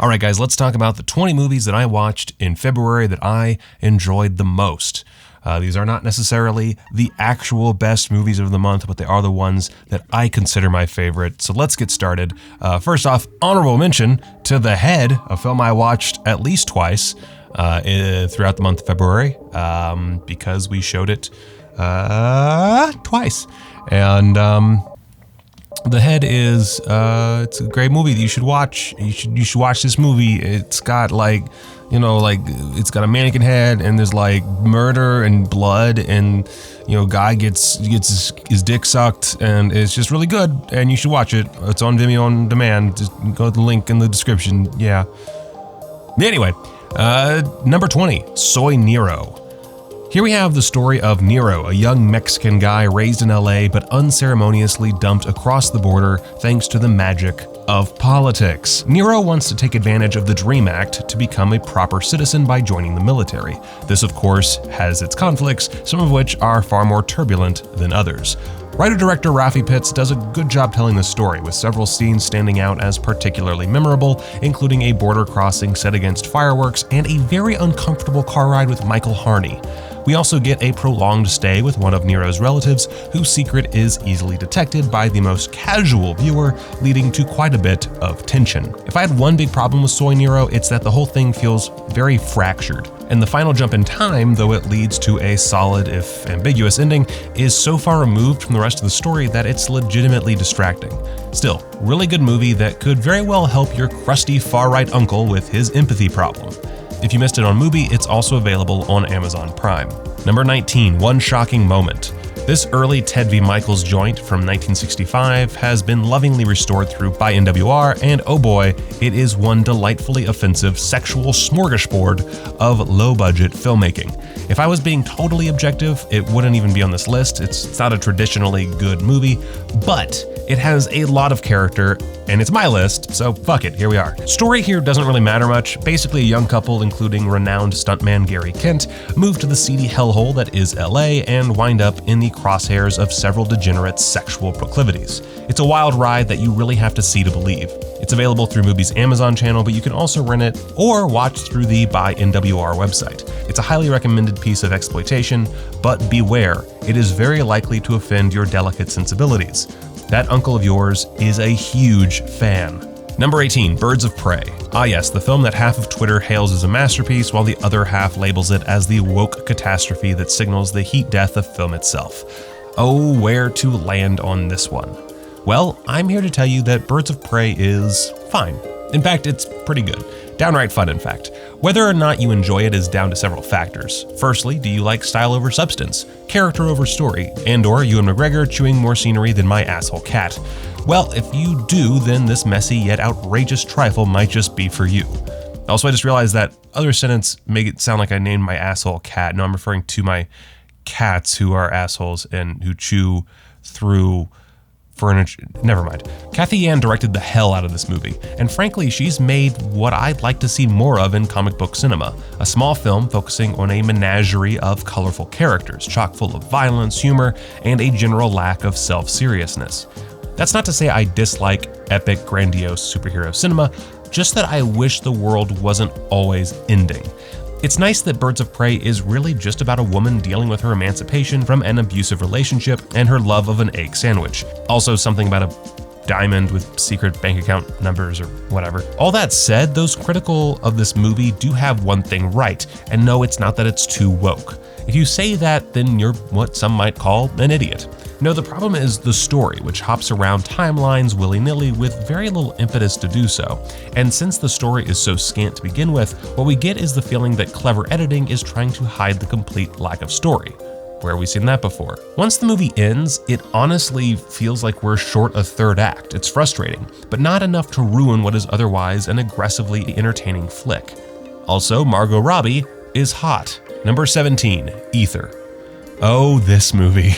All right, guys, let's talk about the 20 movies that I watched in February that I enjoyed the most. These are not necessarily the actual best movies of the month, but they are the ones that I consider my favorite. So let's get started. First off, honorable mention to The Head, a film I watched at least twice throughout the month of February because we showed it twice. And The Head is it's a great movie that you should watch. You should watch this movie. It's got it's got a mannequin head, and there's like murder and blood, and guy gets his dick sucked, and it's just really good, and you should watch it. It's on Vimeo on demand. Just go to the link in the description. Yeah. Anyway, number 20, SOI Nero. Here we have the story of Nero, a young Mexican guy raised in LA but unceremoniously dumped across the border thanks to the magic of politics. Nero wants to take advantage of the DREAM Act to become a proper citizen by joining the military. This, of course, has its conflicts, some of which are far more turbulent than others. Writer-director Rafi Pitts does a good job telling the story, with several scenes standing out as particularly memorable, including a border crossing set against fireworks and a very uncomfortable car ride with Michael Harney. We also get a prolonged stay with one of Nero's relatives, whose secret is easily detected by the most casual viewer, leading to quite a bit of tension. If I had one big problem with SOI Nero, it's that the whole thing feels very fractured. And the final jump in time, though it leads to a solid, if ambiguous, ending, is so far removed from the rest of the story that it's legitimately distracting. Still, really good movie that could very well help your crusty far-right uncle with his empathy problem. If you missed it on Mubi, it's also available on Amazon Prime. Number 19, One Shocking Moment. This early Ted V. Michaels joint from 1965 has been lovingly restored by NWR, and oh boy, it is one delightfully offensive sexual smorgasbord of low-budget filmmaking. If I was being totally objective, it wouldn't even be on this list. It's not a traditionally good movie, but it has a lot of character, and it's my list, so fuck it, here we are. Story here doesn't really matter much. Basically, a young couple, including renowned stuntman Gary Kent, move to the seedy hellhole that is LA and wind up in the crosshairs of several degenerate sexual proclivities. It's a wild ride that you really have to see to believe. It's available through Mubi's Amazon channel, but you can also rent it or watch through the By NWR website. It's a highly recommended piece of exploitation, but beware, it is very likely to offend your delicate sensibilities. That uncle of yours is a huge fan. Number 18, Birds of Prey. Ah yes, the film that half of Twitter hails as a masterpiece while the other half labels it as the woke catastrophe that signals the heat death of film itself. Oh, where to land on this one? Well, I'm here to tell you that Birds of Prey is fine. In fact, it's pretty good. Downright fun, in fact. Whether or not you enjoy it is down to several factors. Firstly, do you like style over substance, character over story, and/or Ewan McGregor chewing more scenery than my asshole cat? Well, if you do, then this messy yet outrageous trifle might just be for you. Also, I just realized that other sentence make it sound like I named my asshole cat. No, I'm referring to my cats who are assholes and who chew through furniture. Never mind. Kathy Yan directed the hell out of this movie, and frankly, she's made what I'd like to see more of in comic book cinema. A small film focusing on a menagerie of colorful characters, chock full of violence, humor, and a general lack of self-seriousness. That's not to say I dislike epic, grandiose superhero cinema, just that I wish the world wasn't always ending. It's nice that Birds of Prey is really just about a woman dealing with her emancipation from an abusive relationship and her love of an egg sandwich. Also something about a diamond with secret bank account numbers or whatever. All that said, those critical of this movie do have one thing right, and no, it's not that it's too woke. If you say that, then you're what some might call an idiot. No, the problem is the story, which hops around timelines willy-nilly with very little impetus to do so. And since the story is so scant to begin with, what we get is the feeling that clever editing is trying to hide the complete lack of story. Where have we seen that before? Once the movie ends, it honestly feels like we're short a third act. It's frustrating, but not enough to ruin what is otherwise an aggressively entertaining flick. Also, Margot Robbie is hot. Number 17, Ether. Oh, this movie.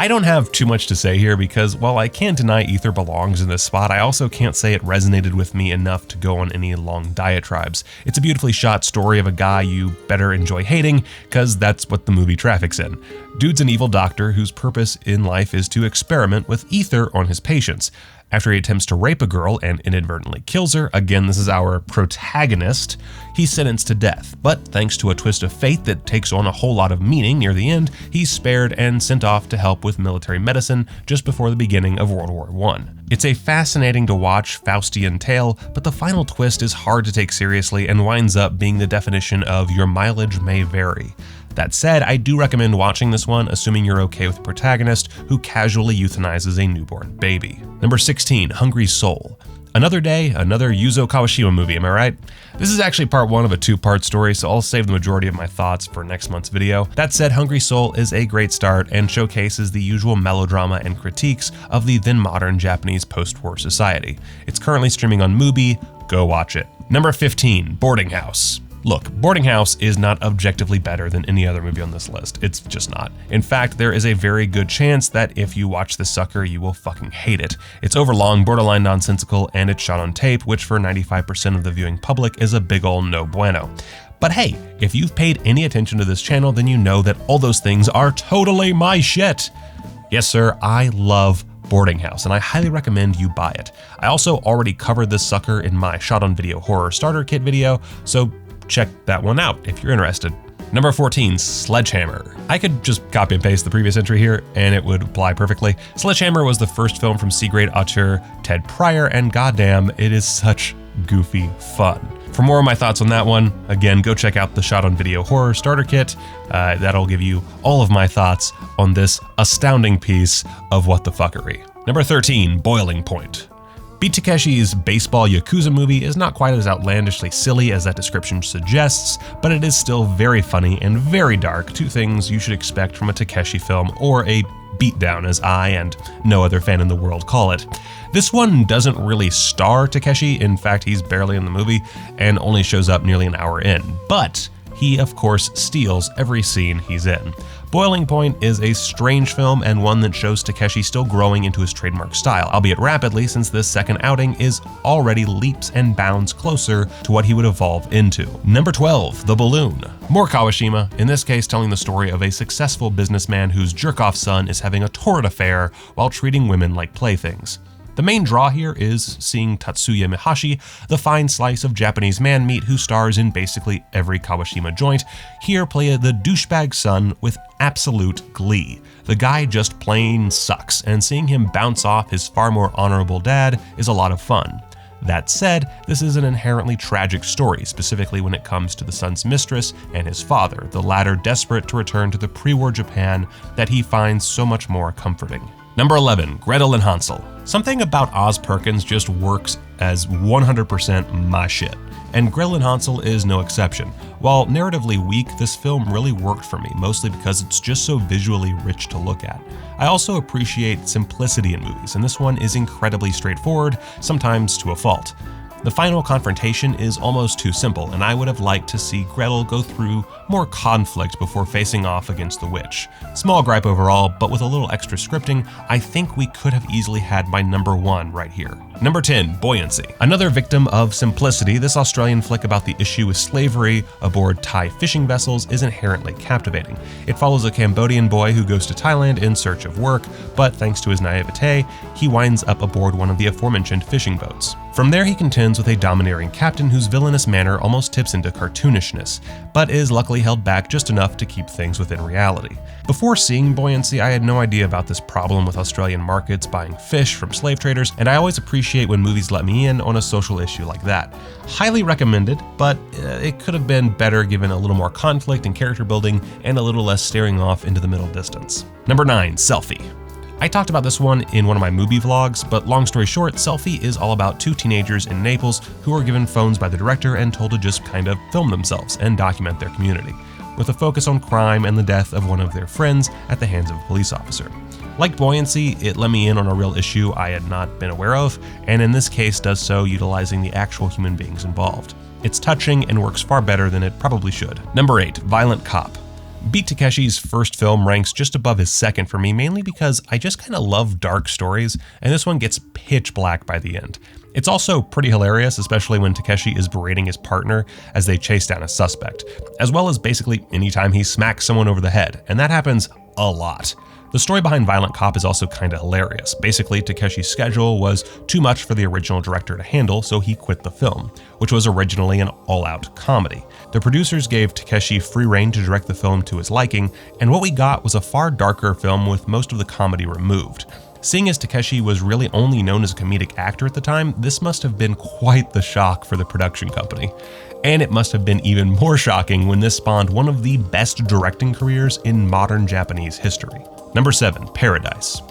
I don't have too much to say here because while I can't deny Ether belongs in this spot, I also can't say it resonated with me enough to go on any long diatribes. It's a beautifully shot story of a guy you better enjoy hating, because that's what the movie traffics in. Dude's an evil doctor whose purpose in life is to experiment with ether on his patients. After he attempts to rape a girl and inadvertently kills her, again this is our protagonist, he's sentenced to death. But thanks to a twist of fate that takes on a whole lot of meaning near the end, he's spared and sent off to help with military medicine just before the beginning of World War I. It's a fascinating to watch Faustian tale, but the final twist is hard to take seriously and winds up being the definition of your mileage may vary. That said, I do recommend watching this one, assuming you're okay with the protagonist who casually euthanizes a newborn baby. Number 16, Hungry Soul. Another day, another Yuzo Kawashima movie, am I right? This is actually part one of a two-part story, so I'll save the majority of my thoughts for next month's video. That said, Hungry Soul is a great start and showcases the usual melodrama and critiques of the then modern Japanese post-war society. It's currently streaming on Mubi, go watch it. Number 15, Boarding House. Look, Boarding House is not objectively better than any other movie on this list. It's just not. In fact, there is a very good chance that if you watch this sucker, you will fucking hate it. It's overlong, borderline nonsensical, and it's shot on tape, which for 95% of the viewing public is a big ol' no bueno. But hey, if you've paid any attention to this channel, then you know that all those things are totally my shit. Yes, sir, I love Boarding House, and I highly recommend you buy it. I also already covered this sucker in my shot on video horror starter kit video, so check that one out if you're interested. Number 14, Sledgehammer. I could just copy and paste the previous entry here and it would apply perfectly. Sledgehammer was the first film from C-grade auteur Ted Pryor, and goddamn, it is such goofy fun. For more of my thoughts on that one, again, go check out the shot on video horror starter kit. That'll give you all of my thoughts on this astounding piece of what the fuckery. Number 13, Boiling Point. Beat Takeshi's baseball Yakuza movie is not quite as outlandishly silly as that description suggests, but it is still very funny and very dark, two things you should expect from a Takeshi film, or a beatdown as I and no other fan in the world call it. This one doesn't really star Takeshi, in fact he's barely in the movie and only shows up nearly an hour in, but he of course steals every scene he's in. Boiling Point is a strange film and one that shows Takeshi still growing into his trademark style, albeit rapidly since this second outing is already leaps and bounds closer to what he would evolve into. Number 12, The Balloon. More Kawashima, in this case telling the story of a successful businessman whose jerk-off son is having a torrid affair while treating women like playthings. The main draw here is seeing Tatsuya Mihashi, the fine slice of Japanese man meat who stars in basically every Kawashima joint, here play the douchebag son with absolute glee. The guy just plain sucks, and seeing him bounce off his far more honorable dad is a lot of fun. That said, this is an inherently tragic story, specifically when it comes to the son's mistress and his father, the latter desperate to return to the pre-war Japan that he finds so much more comforting. Number 11, Gretel and Hansel. Something about Oz Perkins just works as 100% my shit, and Gretel and Hansel is no exception. While narratively weak, this film really worked for me, mostly because it's just so visually rich to look at. I also appreciate simplicity in movies, and this one is incredibly straightforward, sometimes to a fault. The final confrontation is almost too simple, and I would have liked to see Gretel go through more conflict before facing off against the witch. Small gripe overall, but with a little extra scripting, I think we could have easily had my number 1 right here. Number 10, Buoyancy. Another victim of simplicity, this Australian flick about the issue with slavery aboard Thai fishing vessels is inherently captivating. It follows a Cambodian boy who goes to Thailand in search of work, but thanks to his naivete, he winds up aboard one of the aforementioned fishing boats. From there he contends with a domineering captain whose villainous manner almost tips into cartoonishness, but is luckily held back just enough to keep things within reality. Before seeing Buoyancy, I had no idea about this problem with Australian markets buying fish from slave traders, and I always appreciate when movies let me in on a social issue like that. Highly recommended, but it could have been better given a little more conflict and character building and a little less staring off into the middle distance. Number 9, Selfie. I talked about this one in one of my movie vlogs, but long story short, Selfie is all about two teenagers in Naples who are given phones by the director and told to just kind of film themselves and document their community, with a focus on crime and the death of one of their friends at the hands of a police officer. Like Buoyancy, it let me in on a real issue I had not been aware of, and in this case does so utilizing the actual human beings involved. It's touching and works far better than it probably should. Number 8, Violent Cop. Beat Takeshi's first film ranks just above his second for me, mainly because I just kind of love dark stories, and this one gets pitch black by the end. It's also pretty hilarious, especially when Takeshi is berating his partner as they chase down a suspect, as well as basically anytime he smacks someone over the head, and that happens a lot. The story behind Violent Cop is also kinda hilarious. Basically, Takeshi's schedule was too much for the original director to handle, so he quit the film, which was originally an all-out comedy. The producers gave Takeshi free rein to direct the film to his liking, and what we got was a far darker film with most of the comedy removed. Seeing as Takeshi was really only known as a comedic actor at the time, this must have been quite the shock for the production company. And it must have been even more shocking when this spawned one of the best directing careers in modern Japanese history. Number 7, Paradise.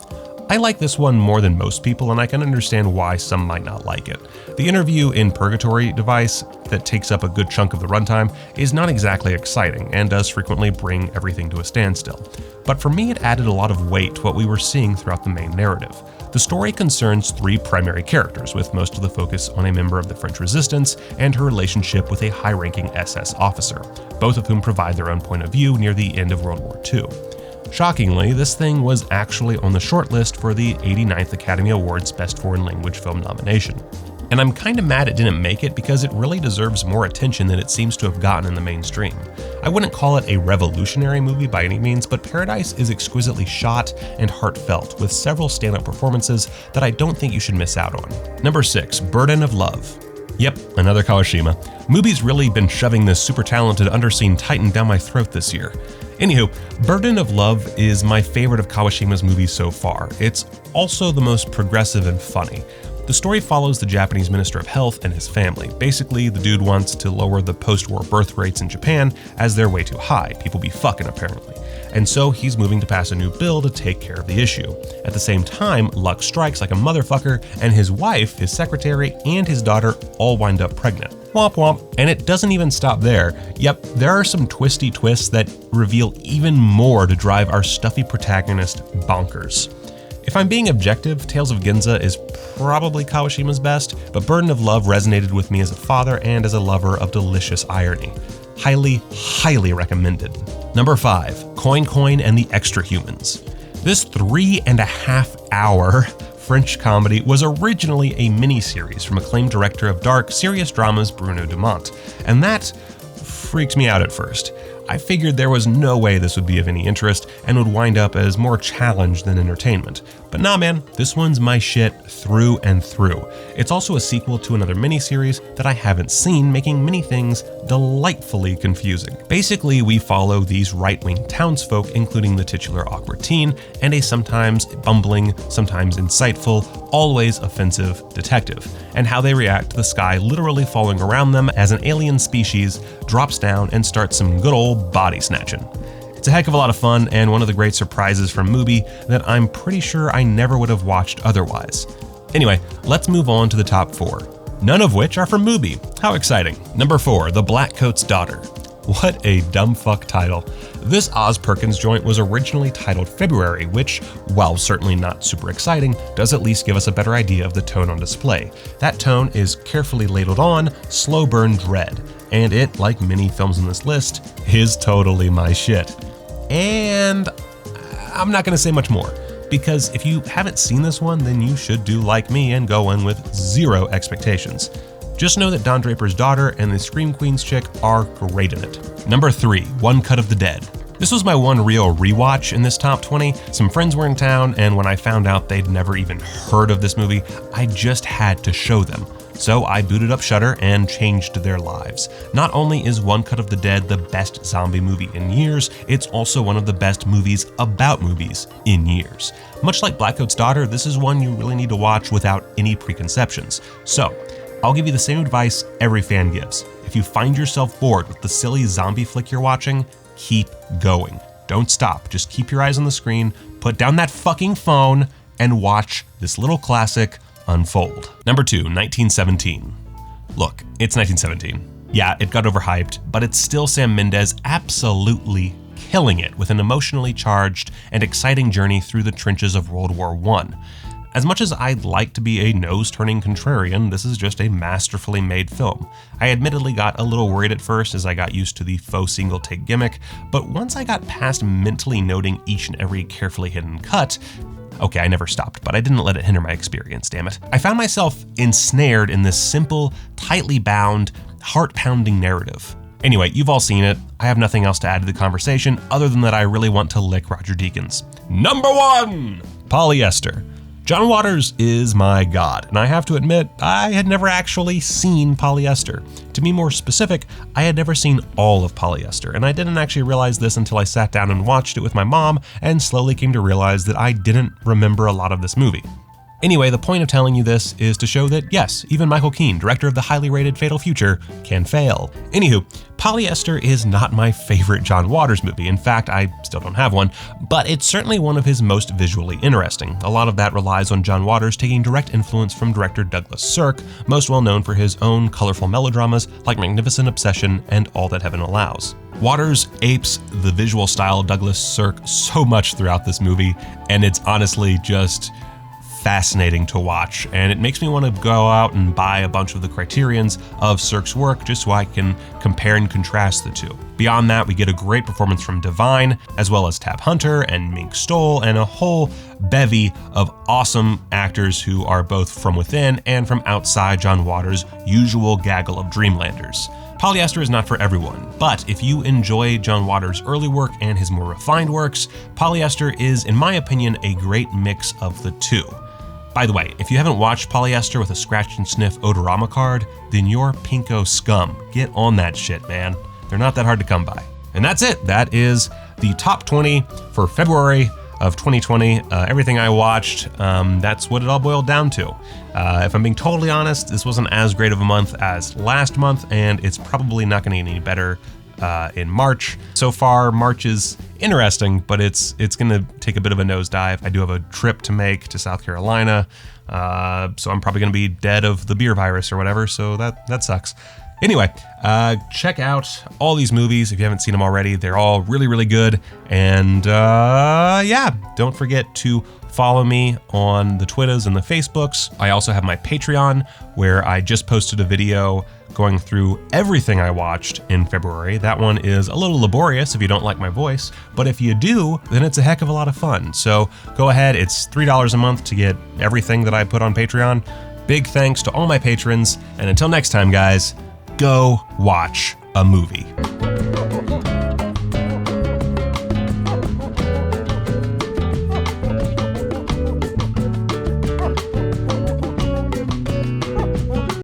I like this one more than most people, and I can understand why some might not like it. The interview in Purgatory device that takes up a good chunk of the runtime is not exactly exciting and does frequently bring everything to a standstill. But for me, it added a lot of weight to what we were seeing throughout the main narrative. The story concerns 3 primary characters, with most of the focus on a member of the French Resistance and her relationship with a high-ranking SS officer, both of whom provide their own point of view near the end of World War II. Shockingly, this thing was actually on the shortlist for the 89th Academy Awards Best Foreign Language Film nomination. And I'm kinda mad it didn't make it because it really deserves more attention than it seems to have gotten in the mainstream. I wouldn't call it a revolutionary movie by any means, but Paradise is exquisitely shot and heartfelt, with several stand-up performances that I don't think you should miss out on. Number 6, Burden of Love. Yep, another Kawashima. Mubi's really been shoving this super talented underseen titan down my throat this year. Anywho, Burden of Love is my favorite of Kawashima's movies so far. It's also the most progressive and funny. The story follows the Japanese Minister of Health and his family. Basically, the dude wants to lower the post-war birth rates in Japan as they're way too high. People be fucking, apparently. And so he's moving to pass a new bill to take care of the issue. At the same time, luck strikes like a motherfucker, and his wife, his secretary, and his daughter all wind up pregnant. Womp womp. And it doesn't even stop there. Yep, there are some twisty twists that reveal even more to drive our stuffy protagonist bonkers. If I'm being objective, Tales of Ginza is probably Kawashima's best, but Burden of Love resonated with me as a father and as a lover of delicious irony. Highly, highly recommended. Number 5, Coin and the Extra Humans. This 3.5-hour French comedy was originally a mini-series from acclaimed director of dark, serious dramas Bruno Dumont, and that freaked me out at first. I figured there was no way this would be of any interest and would wind up as more challenge than entertainment. But nah man, this one's my shit through and through. It's also a sequel to another miniseries that I haven't seen, making many things delightfully confusing. Basically, we follow these right-wing townsfolk, including the titular awkward teen, and a sometimes bumbling, sometimes insightful, always offensive detective, and how they react to the sky literally falling around them as an alien species drops down and starts some good old body snatching. It's a heck of a lot of fun and one of the great surprises from Mubi that I'm pretty sure I never would have watched otherwise. Anyway, let's move on to the top 4, none of which are from Mubi. How exciting. Number 4, The Blackcoat's Daughter. What a dumb fuck title. This Oz Perkins joint was originally titled February, which, while certainly not super exciting, does at least give us a better idea of the tone on display. That tone is carefully labeled on slow burn dread, and it, like many films on this list, is totally my shit. And I'm not gonna say much more, because if you haven't seen this one, then you should do like me and go in with 0 expectations. Just know that Don Draper's daughter and the Scream Queen's chick are great in it. Number 3, One Cut of the Dead. This was my one real rewatch in this top 20. Some friends were in town, and when I found out they'd never even heard of this movie, I just had to show them. So I booted up Shudder and changed their lives. Not only is One Cut of the Dead the best zombie movie in years, it's also one of the best movies about movies in years. Much like Blackcoat's Daughter, this is one you really need to watch without any preconceptions. So, I'll give you the same advice every fan gives. If you find yourself bored with the silly zombie flick you're watching, keep going. Don't stop, just keep your eyes on the screen, put down that fucking phone, and watch this little classic unfold. Number 2, 1917. Look, it's 1917. Yeah, it got overhyped, but it's still Sam Mendes absolutely killing it with an emotionally charged and exciting journey through the trenches of World War I. As much as I'd like to be a nose-turning contrarian, this is just a masterfully made film. I admittedly got a little worried at first as I got used to the faux single-take gimmick, but once I got past mentally noting each and every carefully hidden cut, Okay, I never stopped, but I didn't let it hinder my experience, damn it. I found myself ensnared in this simple, tightly bound, heart-pounding narrative. Anyway, you've all seen it. I have nothing else to add to the conversation other than that I really want to lick Roger Deakins. Number 1, Polyester. John Waters is my god, and I have to admit, I had never actually seen Polyester. To be more specific, I had never seen all of Polyester, and I didn't actually realize this until I sat down and watched it with my mom and slowly came to realize that I didn't remember a lot of this movie. Anyway, the point of telling you this is to show that yes, even Michael Keane, director of the highly rated Fatal Future, can fail. Anywho, Polyester is not my favorite John Waters movie. In fact, I still don't have one, but it's certainly one of his most visually interesting. A lot of that relies on John Waters taking direct influence from director Douglas Sirk, most well known for his own colorful melodramas like Magnificent Obsession and All That Heaven Allows. Waters apes the visual style of Douglas Sirk so much throughout this movie, and it's honestly just fascinating to watch, and it makes me want to go out and buy a bunch of the Criterions of Sirk's work just so I can compare and contrast the two. Beyond that, we get a great performance from Divine, as well as Tab Hunter and Mink Stoll, and a whole bevy of awesome actors who are both from within and from outside John Waters' usual gaggle of Dreamlanders. Polyester is not for everyone, but if you enjoy John Waters' early work and his more refined works, Polyester is, in my opinion, a great mix of the two. By the way, if you haven't watched Polyester with a scratch and sniff Odorama card, then you're pinko scum. Get on that shit, man. They're not that hard to come by. And that's it. That is the top 20 for February of 2020. Everything I watched, that's what it all boiled down to. If I'm being totally honest, this wasn't as great of a month as last month, and it's probably not going to get any better in March. So far, March is interesting, but it's going to take a bit of a nosedive. I do have a trip to make to South Carolina, so I'm probably going to be dead of the beer virus or whatever, so that sucks. Anyway, check out all these movies if you haven't seen them already. They're all really, really good. And yeah, don't forget to follow me on the Twitters and the Facebooks. I also have my Patreon, where I just posted a video going through everything I watched in February. That one is a little laborious if you don't like my voice, but if you do, then it's a heck of a lot of fun. So go ahead, it's $3 a month to get everything that I put on Patreon. Big thanks to all my patrons, and until next time, guys, go watch a movie.